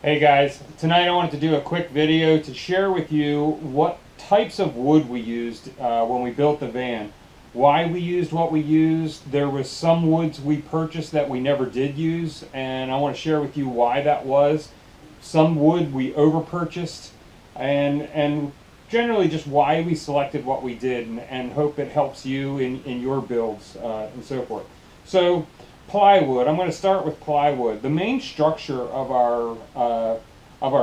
Hey guys, tonight I wanted to do a quick video to share with you what types of wood we used when we built the van. Why we used what we used. There was some woods we purchased that we never did use, and I want to share with you why that was. Some wood we over purchased, and generally just why we selected what we did, and hope it helps you in your builds and so forth. So plywood. I'm going to start with plywood. The main structure of our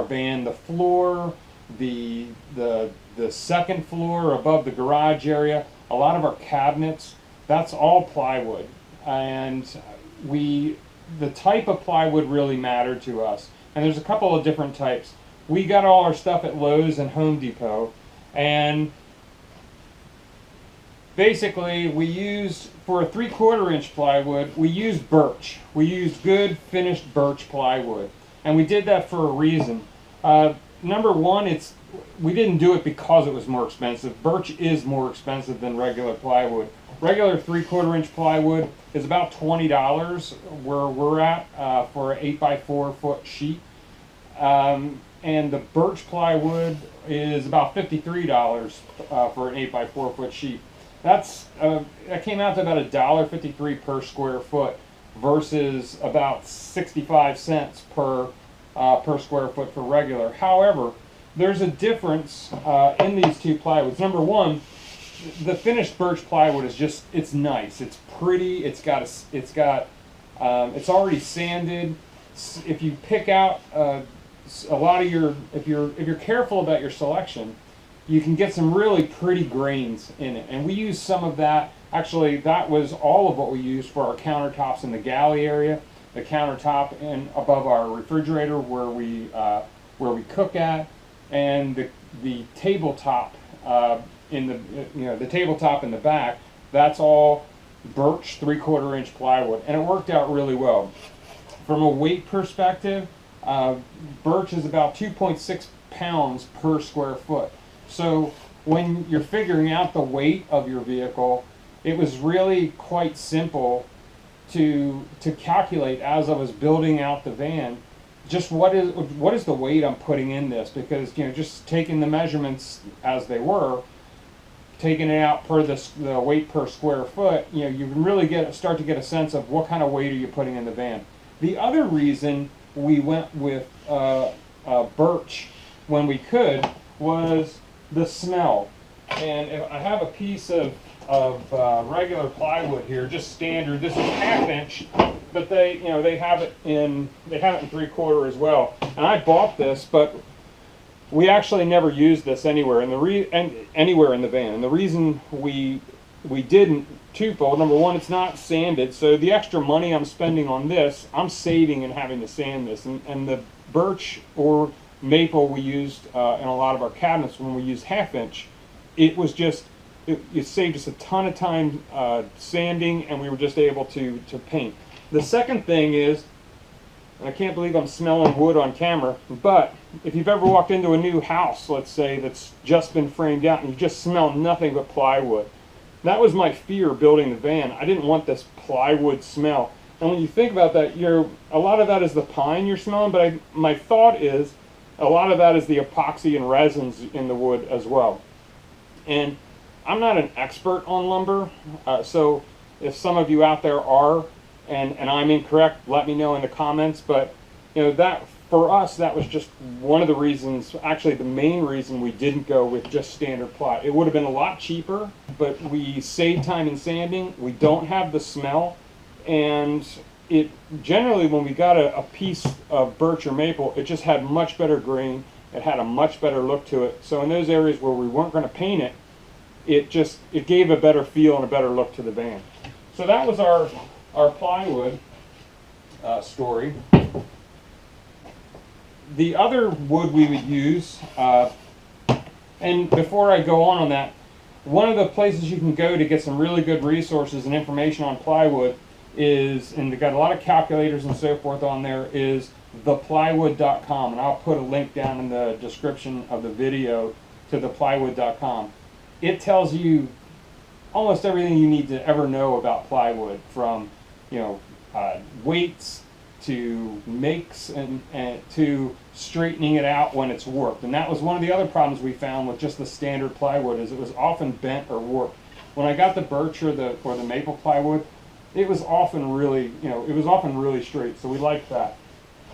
van, the floor, the second floor above the garage area, a lot of our cabinets, that's all plywood. And the type of plywood really mattered to us. And there's a couple of different types. We got all our stuff at Lowe's and Home Depot, and basically, we used, for a 3/4 inch plywood, we used birch. We used good finished birch plywood. And we did that for a reason. Number one, we didn't do it because it was more expensive. Birch is more expensive than regular plywood. Regular 3/4 inch plywood is about $20 where we're at for an 8x4 foot sheet. And the birch plywood is about $53 for an 8x4 foot sheet. That came out to about $1.53 per square foot versus about 65 cents per square foot for regular. However, there's a difference in these two plywoods. Number one, the finished birch plywood is just, it's nice, it's pretty, it's already sanded. If you pick out a lot of if you're careful about your selection, you can get some really pretty grains in it. And we used some of that. Actually, that was all of what we used for our countertops in the galley area, the countertop and above our refrigerator where we cook at, and the tabletop the tabletop in the back. That's all birch 3/4 inch plywood, and it worked out really well. From a weight perspective, birch is about 2.6 pounds per square foot. So when you're figuring out the weight of your vehicle, it was really quite simple to calculate as I was building out the van, just what is the weight I'm putting in this, because just taking the measurements as they were, taking it out per the weight per square foot, you can really start to get a sense of what kind of weight are you putting in the van. The other reason we went with birch when we could was the smell. And if I have a piece of regular plywood here, just standard. This is 1/2 inch, but they have it in 3/4 as well. And I bought this, but we actually never used this anywhere in the van. And the reason we didn't, twofold. Number one, it's not sanded, so the extra money I'm spending on this, I'm saving and having to sand this. And the birch or maple we used in a lot of our cabinets when we used 1/2 inch, it saved us a ton of time sanding, and we were just able to paint. The second thing is, and I can't believe I'm smelling wood on camera, but if you've ever walked into a new house, let's say, that's just been framed out, and you just smell nothing but plywood. That was my fear building the van. I didn't want this plywood smell. And when you think about that, a lot of that is the pine you're smelling, but my thought is a lot of that is the epoxy and resins in the wood as well. And I'm not an expert on lumber, so if some of you out there are, and I'm incorrect, let me know in the comments. But that for us, that was just one of the reasons, actually the main reason we didn't go with just standard ply. It would have been a lot cheaper, but we saved time in sanding. We don't have the smell, and it generally, when we got a piece of birch or maple, it just had much better grain. It had a much better look to it. So in those areas where we weren't going to paint it, it gave a better feel and a better look to the van. So that was our plywood story. The other wood we would use, and before I go on that, one of the places you can go to get some really good resources and information on plywood is, and they've got a lot of calculators and so forth on there, is theplywood.com. And I'll put a link down in the description of the video to theplywood.com. It tells you almost everything you need to ever know about plywood, from weights, to and to straightening it out when it's warped. And that was one of the other problems we found with just the standard plywood, is it was often bent or warped. When I got the birch or the maple plywood, it was often really, it was often really straight. So we liked that.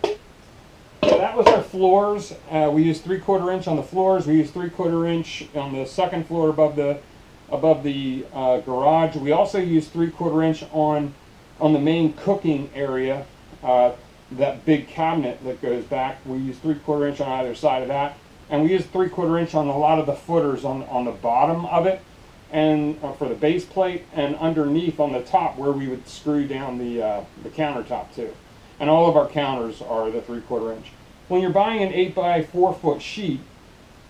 So that was our floors. We used 3/4 inch on the floors. We used 3/4 inch on the second floor above the garage. We also used 3/4 inch on the main cooking area. That big cabinet that goes back, we use 3/4 inch on either side of that, and we use 3/4 inch on a lot of the footers on the bottom of it, and for the base plate, and underneath on the top where we would screw down the countertop too. And all of our counters are the 3/4 inch. When you're buying an 8x4 foot sheet,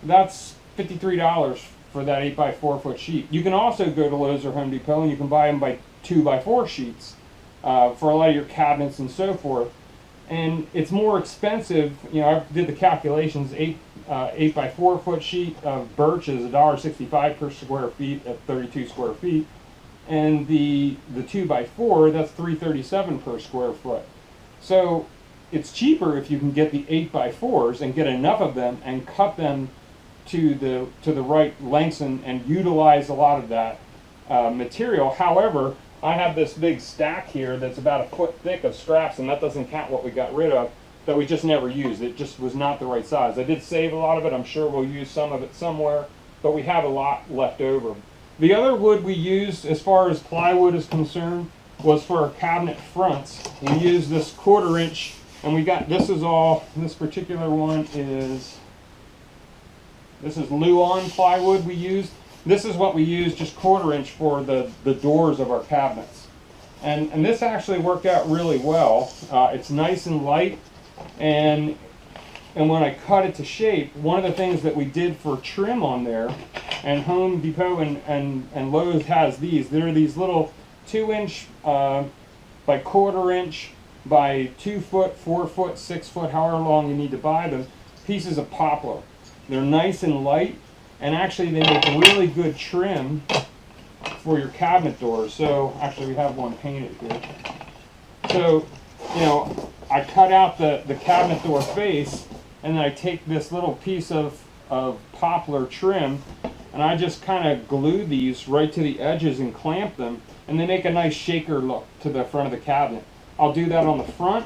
that's $53 for that 8x4 foot sheet. You can also go to Lowe's or Home Depot and you can buy them by 2x4 sheets for a lot of your cabinets and so forth. And it's more expensive. I did the calculations. 8x4 foot sheet of birch is $1.65 per square feet at 32 square feet, and the 2x4, that's $3.37 per square foot. So it's cheaper if you can get the 8x4s and get enough of them and cut them to the right lengths and utilize a lot of that material. However, I have this big stack here that's about a foot thick of straps, and that doesn't count what we got rid of that we just never used. It just was not the right size. I did save a lot of it. I'm sure we'll use some of it somewhere, but we have a lot left over. The other wood we used as far as plywood is concerned was for our cabinet fronts. We used this 1/4 inch, and we got, this particular one is Luan Plywood we used. This is what we used, just 1/4 inch for the doors of our cabinets. And this actually worked out really well. It's nice and light, and when I cut it to shape, one of the things that we did for trim on there, and Home Depot and Lowe's has these, they're these little 2 inch by 1/4 inch by 2 foot, 4 foot, 6 foot, however long you need to buy them, pieces of poplar. They're nice and light, and actually they make really good trim for your cabinet doors. So actually we have one painted here. So I cut out the cabinet door face, and then I take this little piece of poplar trim, and I just kind of glue these right to the edges and clamp them, and they make a nice shaker look to the front of the cabinet. I'll do that on the front,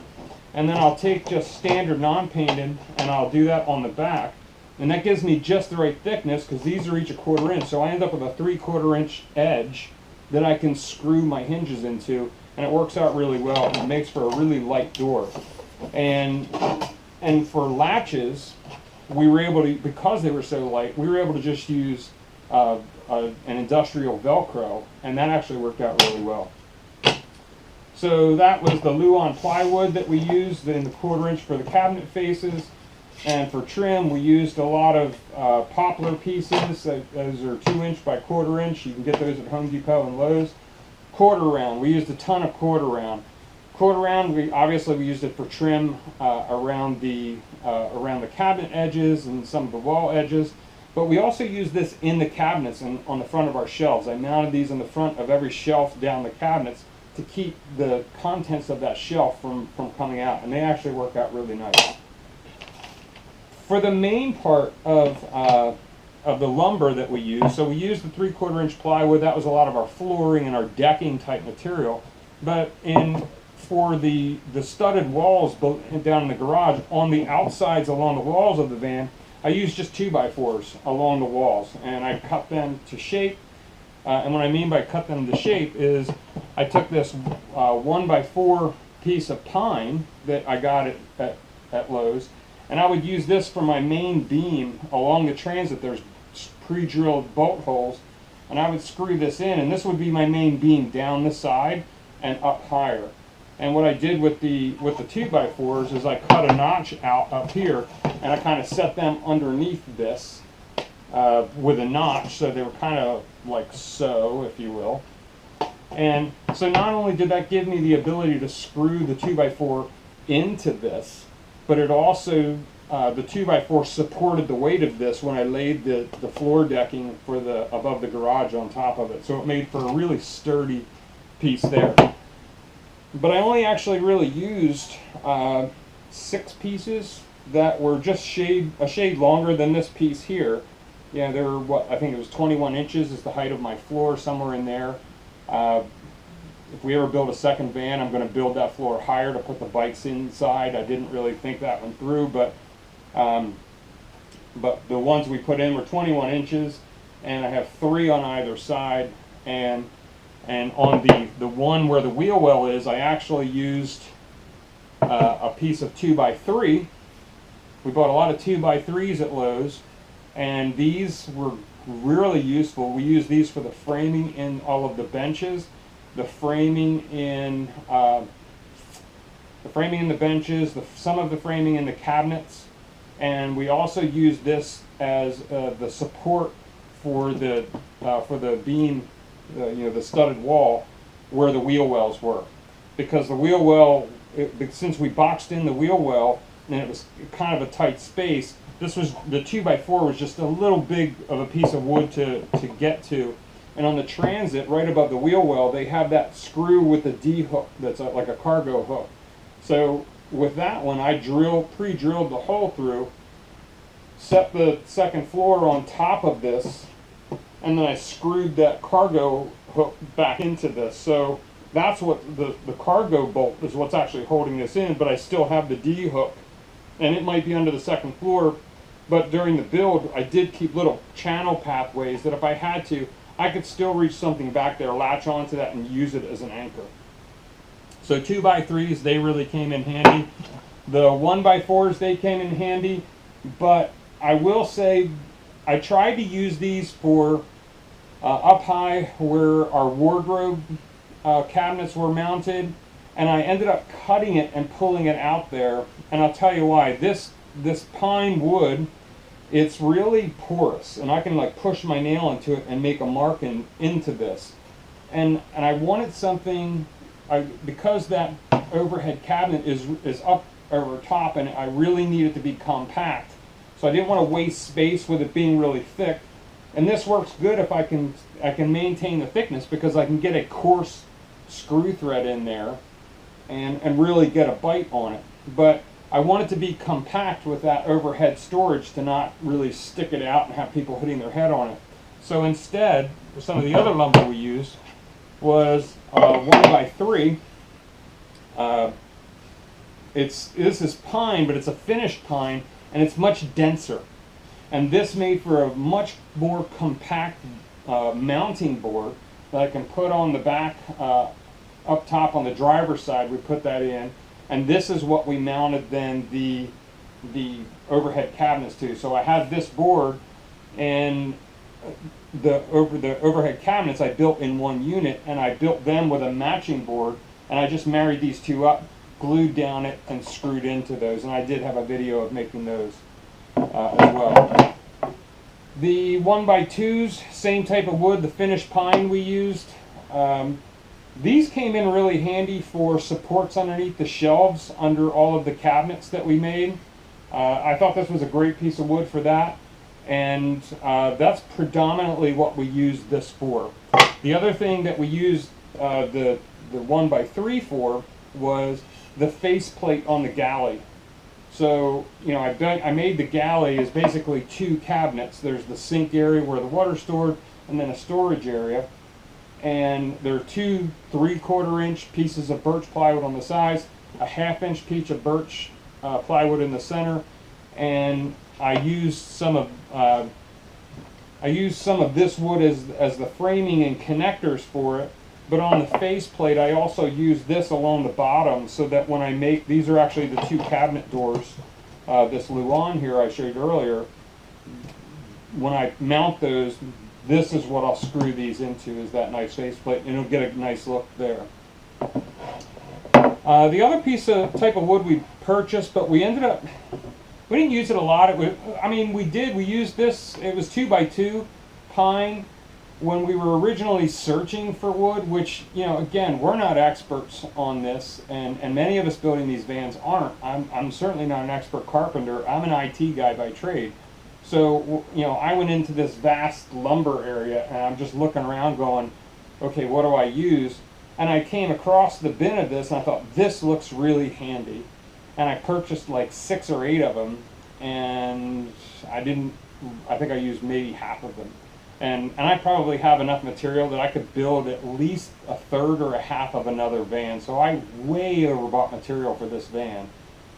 and then I'll take just standard non-painted and I'll do that on the back. And that gives me just the right thickness, because these are each 1/4 inch, so I end up with a 3/4 inch edge that I can screw my hinges into, and it works out really well. It makes for a really light door. And for latches, we were able to, because they were so light, we were able to just use an industrial Velcro, and that actually worked out really well. So that was the Luan plywood that we used in the 1/4 inch for the cabinet faces. And for trim, we used a lot of poplar pieces. Those are 2 inch by 1/4 inch. You can get those at Home Depot and Lowe's. 1/4 round. We used a ton of 1/4 round. 1/4 round. We used it for trim around the cabinet edges and some of the wall edges. But we also used this in the cabinets and on the front of our shelves. I mounted these on the front of every shelf down the cabinets to keep the contents of that shelf from coming out, and they actually work out really nice. For the main part of the lumber that we use, so we used the 3/4 inch plywood. That was a lot of our flooring and our decking type material. But for the studded walls down in the garage, on the outsides along the walls of the van, I used just 2x4s along the walls, and I cut them to shape. And what I mean by cut them to shape is I took this 1x4 piece of pine that I got at Lowe's, and I would use this for my main beam along the transit. There's pre-drilled bolt holes, and I would screw this in, and this would be my main beam down the side and up higher. And what I did with the 2x4s is I cut a notch out up here, and I kind of set them underneath this with a notch, so they were kind of like so, if you will. And so not only did that give me the ability to screw the 2x4 into this, but it also, the 2x4 supported the weight of this when I laid the floor decking for above the garage on top of it. So it made for a really sturdy piece there. But I only actually really used 6 pieces that were just a shade longer than this piece here. Yeah, they were what, I think it was 21 inches is the height of my floor, somewhere in there. If we ever build a second van, I'm going to build that floor higher to put the bikes inside. I didn't really think that one through, but the ones we put in were 21 inches, and I have 3 on either side. And on the one where the wheel well is, I actually used a piece of 2x3. We bought a lot of 2x3s at Lowe's, and these were really useful. We use these for the framing in all of the benches, the framing in the benches, some of the framing in the cabinets, and we also use this as the support for the beam, the studded wall where the wheel wells were, because the wheel well, since we boxed in the wheel well and it was kind of a tight space, the 2x4 was just a little big of a piece of wood to get to. And on the transit right above the wheel well, they have that screw with the D hook that's like a cargo hook. So with that one, I pre-drilled the hole through, set the second floor on top of this, and then I screwed that cargo hook back into this. So that's what the cargo bolt is what's actually holding this in, but I still have the D hook, and it might be under the second floor, but during the build I did keep little channel pathways that if I had to, I could still reach something back there, latch onto that, and use it as an anchor. So 2x3s, they really came in handy. The 1x4s, they came in handy, but I will say I tried to use these for up high where our wardrobe cabinets were mounted, and I ended up cutting it and pulling it out there. And I'll tell you why. This pine wood, it's really porous, and I can like push my nail into it and make a mark into this. And I wanted something, because that overhead cabinet is up over top, and I really need it to be compact. So I didn't want to waste space with it being really thick. And this works good if I can maintain the thickness, because I can get a coarse screw thread in there and really get a bite on it. But I want it to be compact with that overhead storage to not really stick it out and have people hitting their head on it. So instead, some of the other lumber we used was 1x3. This is pine, but it's a finished pine, and it's much denser. And this made for a much more compact mounting board that I can put on the back, up top on the driver's side. We put that in, and this is what we mounted then the overhead cabinets to. So I had this board, and the overhead cabinets I built in one unit, and I built them with a matching board, and I just married these two up, glued down it, and screwed into those. And I did have a video of making those as well. The 1x2s, same type of wood, the finished pine we used. These came in really handy for supports underneath the shelves under all of the cabinets that we made. I thought this was a great piece of wood for that, and that's predominantly what we used this for. The other thing that we used the 1x3 for was the faceplate on the galley. So, I made the galley as basically two cabinets. There's the sink area where the water's stored, and then a storage area. And there are two 3/4 inch pieces of birch plywood on the sides, a 1/2 inch piece of birch plywood in the center, and I used some of this wood as the framing and connectors for it. But on the faceplate, I also use this along the bottom, so that when I make, these are actually the two cabinet doors, this Luan here I showed earlier, when I mount those, this is what I'll screw these into, is that nice faceplate, and it'll get a nice look there. The other type of wood we purchased, but we didn't use it a lot. We used this, it was 2x2 pine. When we were originally searching for wood, which, again, we're not experts on this, and many of us building these vans aren't. I'm certainly not an expert carpenter. I'm an IT guy by trade. So, I went into this vast lumber area, and I'm just looking around going, okay, what do I use? And I came across the bin of this, and I thought, this looks really handy. And I purchased like 6 or 8 of them, and I think I used maybe half of them. And I probably have enough material that I could build at least a third or a half of another van. So I way overbought material for this van.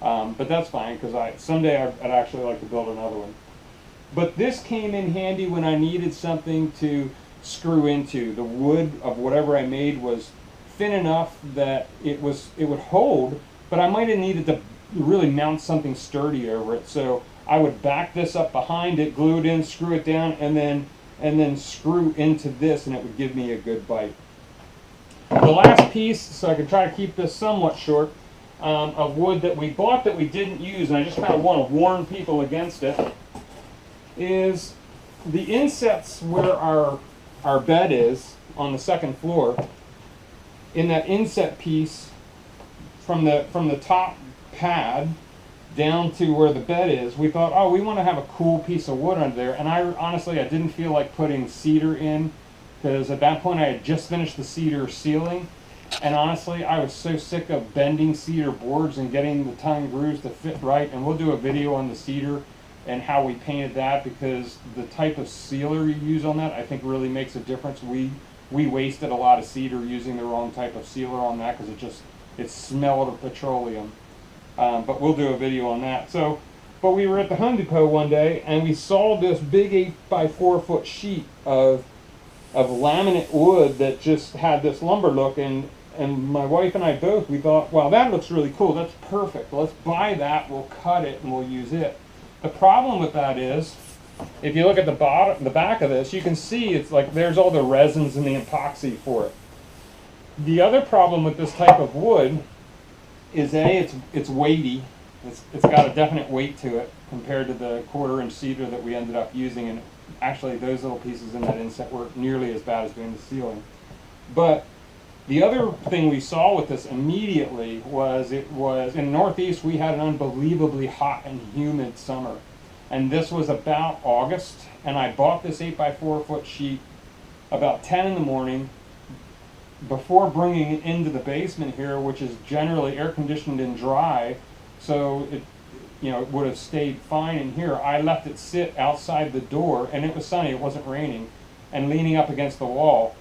But that's fine, because someday I'd actually like to build another one. But this came in handy when I needed something to screw into. The wood of whatever I made was thin enough that it would hold, but I might have needed to really mount something sturdy over it. So I would back this up behind it, glue it in, screw it down, and then screw into this, and it would give me a good bite. The last piece, so I can try to keep this somewhat short, of wood that we bought that we didn't use, and I just kind of want to warn people against it, is the insets where our bed is on the second floor. In that inset piece, from the top pad down to where the bed is, we thought, oh, we want to have a cool piece of wood under there. And honestly, I didn't feel like putting cedar in, because at that point I had just finished the cedar ceiling. And honestly, I was so sick of bending cedar boards and getting the tongue grooves to fit right. And we'll do a video on the cedar and how we painted that, because the type of sealer you use on that, I think, really makes a difference. We wasted a lot of cedar using the wrong type of sealer on that, because it smelled of petroleum. But we'll do a video on that. But we were at the Home Depot one day, and we saw this big 8x4 foot sheet of laminate wood that just had this lumber look, and my wife and I both, we thought, wow, that looks really cool. That's perfect. Let's buy that. We'll cut it and we'll use it. The problem with that is, if you look at the back of this, you can see it's like there's all the resins and the epoxy for it. The other problem with this type of wood is it's weighty. It's got a definite weight to it compared to the 1/4 inch cedar that we ended up using, and actually those little pieces in that inset weren't nearly as bad as doing the ceiling. But the other thing we saw with this immediately was in the Northeast we had an unbelievably hot and humid summer. And this was about August, and I bought this 8x4 foot sheet about 10 in the morning before bringing it into the basement here, which is generally air conditioned and dry, so it would have stayed fine in here. I left it sit outside the door, and it was sunny, it wasn't raining, and leaning up against the wall.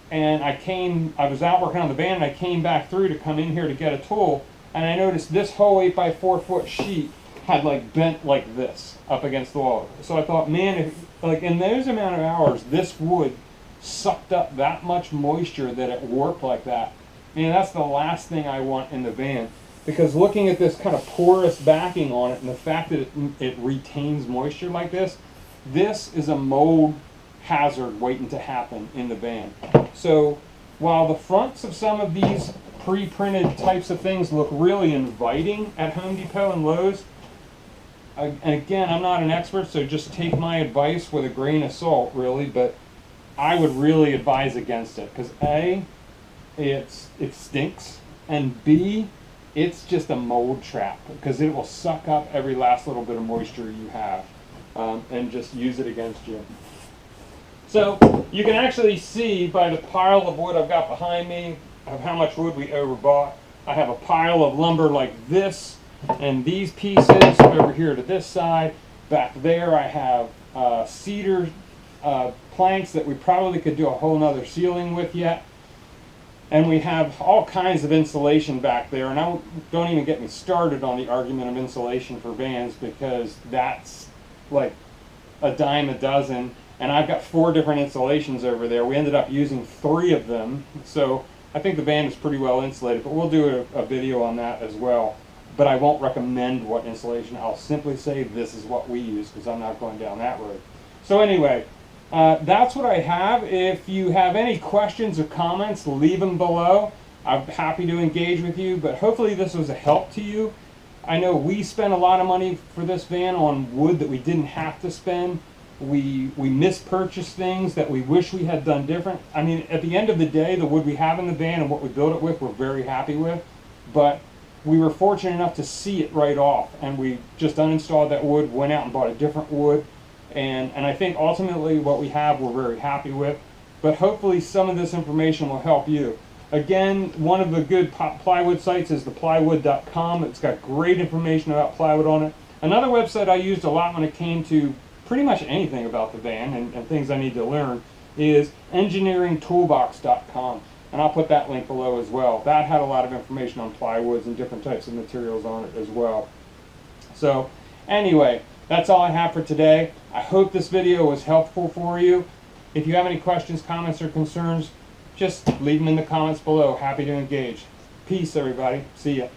And I was out working on the van, and I came back through to come in here to get a tool, and I noticed this whole 8x4 foot sheet had like bent like this up against the wall. So I thought, man, if in those amount of hours this wood sucked up that much moisture that it warped like that, man, that's the last thing I want in the van. Because looking at this kind of porous backing on it, and the fact that it retains moisture like this is a mold hazard waiting to happen in the van. So while the fronts of some of these pre-printed types of things look really inviting at Home Depot and Lowe's, and again, I'm not an expert, so just take my advice with a grain of salt, really, but I would really advise against it, because A, it stinks, and B, it's just a mold trap, because it will suck up every last little bit of moisture you have and just use it against you. So you can actually see by the pile of wood I've got behind me of how much wood we overbought. I have a pile of lumber like this, and these pieces over here to this side. Back there I have cedar planks that we probably could do a whole nother ceiling with yet. And we have all kinds of insulation back there, and don't even get me started on the argument of insulation for vans, because that's like a dime a dozen, and I've got 4 different insulations over there. We ended up using 3 of them, so I think the van is pretty well insulated, but we'll do a video on that as well. But I won't recommend what insulation. I'll simply say this is what we use, because I'm not going down that road. So anyway, that's what I have. If you have any questions or comments, leave them below. I'm happy to engage with you, but hopefully this was a help to you. I know we spent a lot of money for this van on wood that we didn't have to spend. We mispurchased things that we wish we had done different. I mean, at the end of the day, the wood we have in the van and what we built it with, we're very happy with. But we were fortunate enough to see it right off, and we just uninstalled that wood, went out and bought a different wood. And I think ultimately what we have we're very happy with, but hopefully some of this information will help you. Again, one of the good plywood sites is theplywood.com. It's got great information about plywood on it. Another website I used a lot when it came to pretty much anything about the van and things I need to learn is engineeringtoolbox.com. And I'll put that link below as well. That had a lot of information on plywoods and different types of materials on it as well. So anyway, that's all I have for today. I hope this video was helpful for you. If you have any questions, comments, or concerns, just leave them in the comments below. Happy to engage. Peace, everybody. See ya.